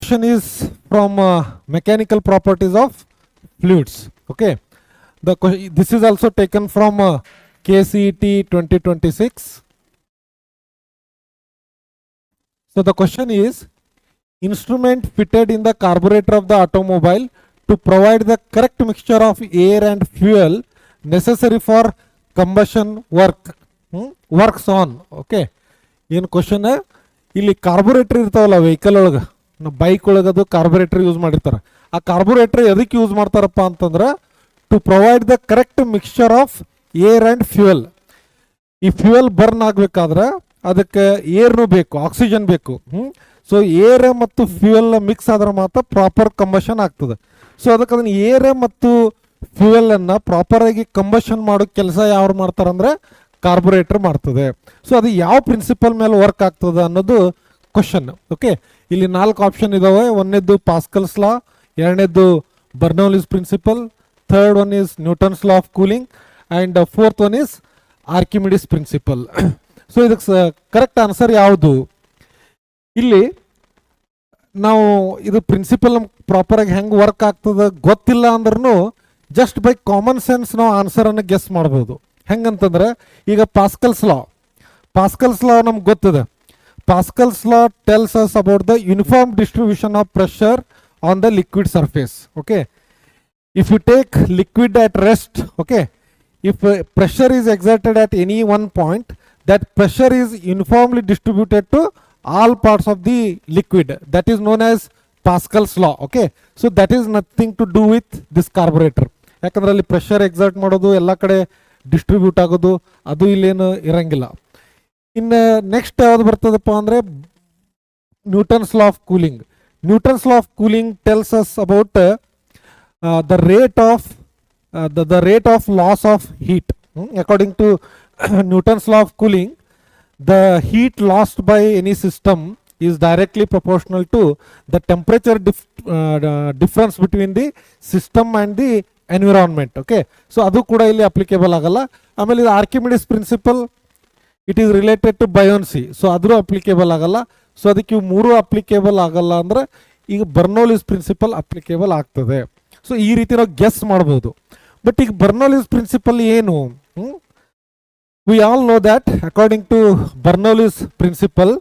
question is from mechanical properties of fluids. Okay, this is also taken from KCET 2026. So the question is, instrument fitted in the carburetor of the automobile to provide the correct mixture of air and fuel necessary for combustion works on. Okay, in question ಇಲ್ಲಿ carburettor ಇರ್ತಾವಲ್ಲ vehicle ಒಳಗೆ, bike ಒಳಗೆ ಅದು carburettor use ಮಾಡಿರ್ತಾರೆ. ಆ carburettor ಎದಕ್ಕೆ use ಮಾಡ್ತಾರಪ್ಪ ಅಂತಂದ್ರೆ to provide the correct mixture of air and fuel. ಈ ಫ್ಯೂಯಲ್ ಬರ್ನ್ ಆಗಬೇಕಾದ್ರೆ ಅದಕ್ಕೆ ಏರ್ನು ಬೇಕು, ಆಕ್ಸಿಜನ್ ಬೇಕು. ಸೊ ಏರ್ ಮತ್ತು ಫ್ಯೂಯಲ್ ಮಿಕ್ಸ್ ಆದ್ರೆ ಮಾತ್ರ ಪ್ರಾಪರ್ ಕಂಬಷನ್ ಆಗ್ತದೆ. ಸೊ ಅದಕ್ಕೆ ಅದನ್ನು ಏರ್ ಮತ್ತು ಫ್ಯೂಯಲನ್ನು ಪ್ರಾಪರಾಗಿ ಕಂಬಷನ್ ಮಾಡೋ ಕೆಲಸ ಯಾರು ಮಾಡ್ತಾರಂದ್ರೆ ಕಾರ್ಬೊರೇಟರ್ ಮಾಡ್ತದೆ. ಸೊ ಅದು ಯಾವ ಪ್ರಿನ್ಸಿಪಲ್ ಮೇಲೆ ವರ್ಕ್ ಆಗ್ತದೆ ಅನ್ನೋದು ಕ್ವಶನ್. ಓಕೆ, ಇಲ್ಲಿ 4 ಆಪ್ಷನ್ ಇದಾವೆ. ಒಂದನೇದ್ದು ಪಾಸ್ಕಲ್ಸ್ ಲಾ, ಎರಡನೇದ್ದು Bernoulli's principle, third one is Newton's law of cooling and fourth one is Archimedes principle. So ಇದಕ್ಕೆ ಕರೆಕ್ಟ್ ಆನ್ಸರ್ ಯಾವುದು? ಇಲ್ಲಿ ನಾವು ಇದು ಪ್ರಿನ್ಸಿಪಲ್ ಪ್ರಾಪರಾಗಿ ಹೆಂಗೆ ವರ್ಕ್ ಆಗ್ತದೆ ಗೊತ್ತಿಲ್ಲ ಅಂದ್ರೂ ಜಸ್ಟ್ ಬೈ ಕಾಮನ್ ಸೆನ್ಸ್ ನಾವು ಆನ್ಸರನ್ನು ಗೆಸ್ ಮಾಡ್ಬೋದು. ಹೆಂಗಂತಂದ್ರೆ ಈಗ ಪಾಸ್ಕಲ್ಸ್ ಲಾ ನಮ್ಗೆ ಗೊತ್ತಿದೆ. Pascal's law tells us about the uniform distribution of pressure on the liquid surface. Okay, if you take liquid at rest, okay, if pressure is exerted at any one point, that pressure is uniformly distributed to all parts of the liquid. That is known as Pascal's law. Okay, so that is nothing to do with this carburetor. ಯಾಕಂದ್ರೆ ಅಲ್ಲಿ pressure exert ಮಾಡೋದು ಎಲ್ಲ ಕಡೆ distribute ಆಗೋದು ಅದು ಇಲ್ಲೇನು ಇರಂಗಿಲ್ಲ. ಇನ್ನು ನೆಕ್ಸ್ಟ್ ಯಾವ್ದು ಬರ್ತದಪ್ಪ ಅಂದರೆ Newton's law of cooling. Newton's law of cooling tells us about the rate of loss of heat. According to Newton's law of cooling, the heat lost by any system is directly proportional to the temperature difference between the system and the environment. Okay, so adu kuda illi applicable agalla. Amele idu Archimedes principle, it is related to buoyancy, so adru applicable agalla. So ಅದಕ್ಕೆ ಇವು ಮೂರು applicable ಆಗಲ್ಲ ಅಂದ್ರೆ ಈಗ Bernoulli's principle applicable ಆಗ್ತದೆ. So ಈ ರೀತಿ ನಾವು ಗೆಸ್ ಮಾಡ್ಬೋದು. ಬಟ್ ಈಗ ಬರ್ನೌಲಿಸ್ ಪ್ರಿನ್ಸಿಪಲ್ ಏನು? We all know that according to Bernoulli's principle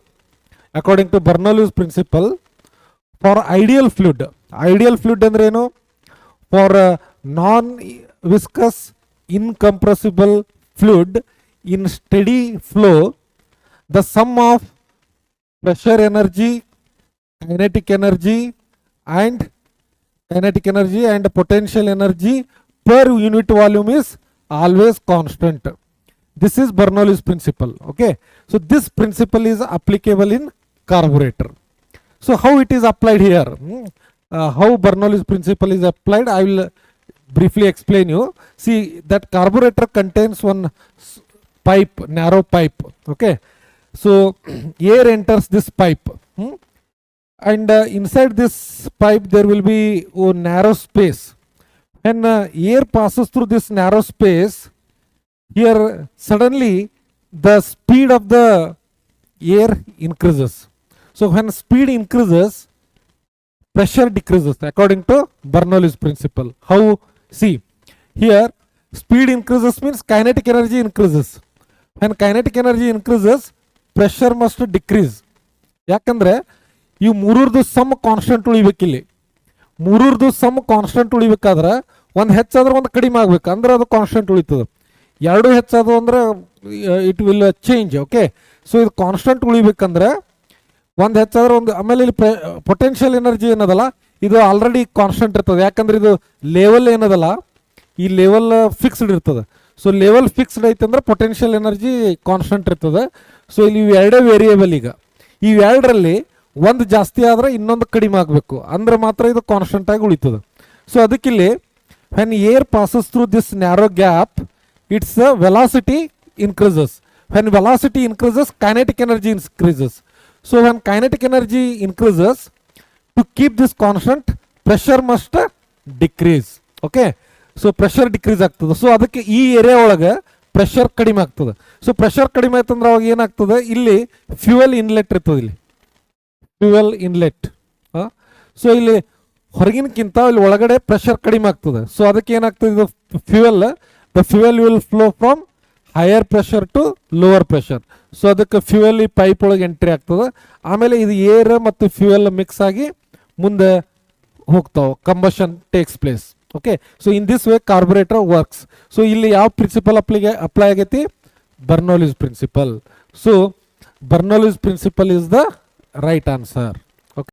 for ideal fluid ಅಂದ್ರೆ ಏನು? For non viscous incompressible fluid in steady flow, the sum of pressure energy, kinetic energy and potential energy per unit volume is always constant. This is Bernoulli's principle. Okay, so this principle is applicable in carburetor. So how it is applied here? How Bernoulli's principle is applied, I will briefly explain you. See, that carburetor contains one pipe, narrow pipe. Okay, so air enters this pipe, and inside this pipe there will be a narrow space. When air passes through this narrow space, here suddenly the speed of the air increases. So when speed increases, pressure decreases according to Bernoulli's principle. How? See, here speed increases means kinetic energy increases. When kinetic energy increases, pressure must decrease. ಯಾಕಂದ್ರೆ ಇವು ಮೂರೂರ್ದು some constant ಉಳಿಬೇಕಿಲ್ಲಿ. ಮೂರೂರ್ದು some constant ಉಳಿಬೇಕಾದ್ರೆ ಒಂದು ಹೆಚ್ಚಾದ್ರೆ ಒಂದು ಕಡಿಮೆ ಆಗ್ಬೇಕು, ಅಂದ್ರೆ ಅದು constant ಉಳಿತದೆ. ಎರಡು ಹೆಚ್ಚಾದವು ಅಂದ್ರೆ it will change. Okay, so ಇದು ಕಾನ್ಸ್ಟೆಂಟ್ ಉಳಿಬೇಕಂದ್ರೆ ಒಂದು ಹೆಚ್ಚಾದ್ರೆ ಒಂದು. ಆಮೇಲೆ ಇಲ್ಲಿ ಪೊಟೆನ್ಷಿಯಲ್ ಎನರ್ಜಿ ಏನದಲ್ಲ ಇದು ಆಲ್ರೆಡಿ ಕಾನ್ಸ್ಟೆಂಟ್ ಇರ್ತದೆ. ಯಾಕಂದ್ರೆ ಇದು ಲೆವೆಲ್ ಏನದಲ್ಲ ಈ ಲೆವೆಲ್ ಫಿಕ್ಸ್ಡ್ ಇರ್ತದೆ. ಸೊ ಲೆವೆಲ್ ಫಿಕ್ಸ್ಡ್ ಐತೆ ಅಂದ್ರೆ ಪೊಟೆನ್ಷಿಯಲ್ ಎನರ್ಜಿ ಕಾನ್ಸ್ಟೆಂಟ್ ಇರ್ತದೆ. ಸೊ ಇಲ್ಲಿ ಇವೆರಡೇ ವೇರಿಯೇಬಲ್. ಈಗ ಇವೆರಡರಲ್ಲಿ ಒಂದು ಜಾಸ್ತಿ ಆದರೆ ಇನ್ನೊಂದು ಕಡಿಮೆ ಆಗಬೇಕು, ಅಂದ್ರೆ ಮಾತ್ರ ಇದು ಕಾನ್ಸ್ಟೆಂಟ್ ಆಗಿ ಉಳಿತದೆ. ಸೊ ಅದಕ್ಕಿಲ್ಲಿ when air passes through this narrow gap, its velocity increases. When velocity increases, kinetic energy increases. So when kinetic energy increases, to keep this constant pressure must decrease. Okay, so pressure decrease ಆಗ್ತದೆ. So ಅದಕ್ಕೆ ಈ area ಒಳಗೆ pressure ಕಡಿಮೆ ಆಗ್ತದೆ. So pressure ಕಡಿಮೆ ಆಯ್ತಂದ್ರೆ ಅವಾಗ ಏನಾಗ್ತದೆ, ಇಲ್ಲಿ ಫ್ಯೂಯಲ್ ಇನ್ಲೆಟ್ ಇರ್ತದೆ. ಇಲ್ಲಿ ಫ್ಯೂಯಲ್ ಇನ್ಲೆಟ್. ಸೊ ಇಲ್ಲಿ ಹೊರಗಿನಕ್ಕಿಂತ ಇಲ್ಲಿ ಒಳಗಡೆ ಪ್ರೆಷರ್ ಕಡಿಮೆ ಆಗ್ತದೆ. ಸೊ ಅದಕ್ಕೆ ಏನಾಗ್ತದೆ, ಇದು fuel, the fuel will flow from higher pressure to lower pressure. So ಅದಕ್ಕೆ ಫ್ಯೂಯಲ್ ಈ ಪೈಪ್ ಒಳಗೆ ಎಂಟ್ರಿ ಆಗ್ತದೆ. ಆಮೇಲೆ ಇದು ಏರ್ ಮತ್ತು ಫ್ಯೂಯಲ್ ಮಿಕ್ಸ್ ಆಗಿ ಮುಂದೆ ಹೋಗ್ತಾವೆ, combustion takes place. Okay, so in this way carburettor works. So ಇಲ್ಲಿ ಯಾವ ಪ್ರಿನ್ಸಿಪಲ್ ಅಪ್ಲೈ ಆಗೈತಿ, Bernoulli's principle. So Bernoulli's principle is the right answer.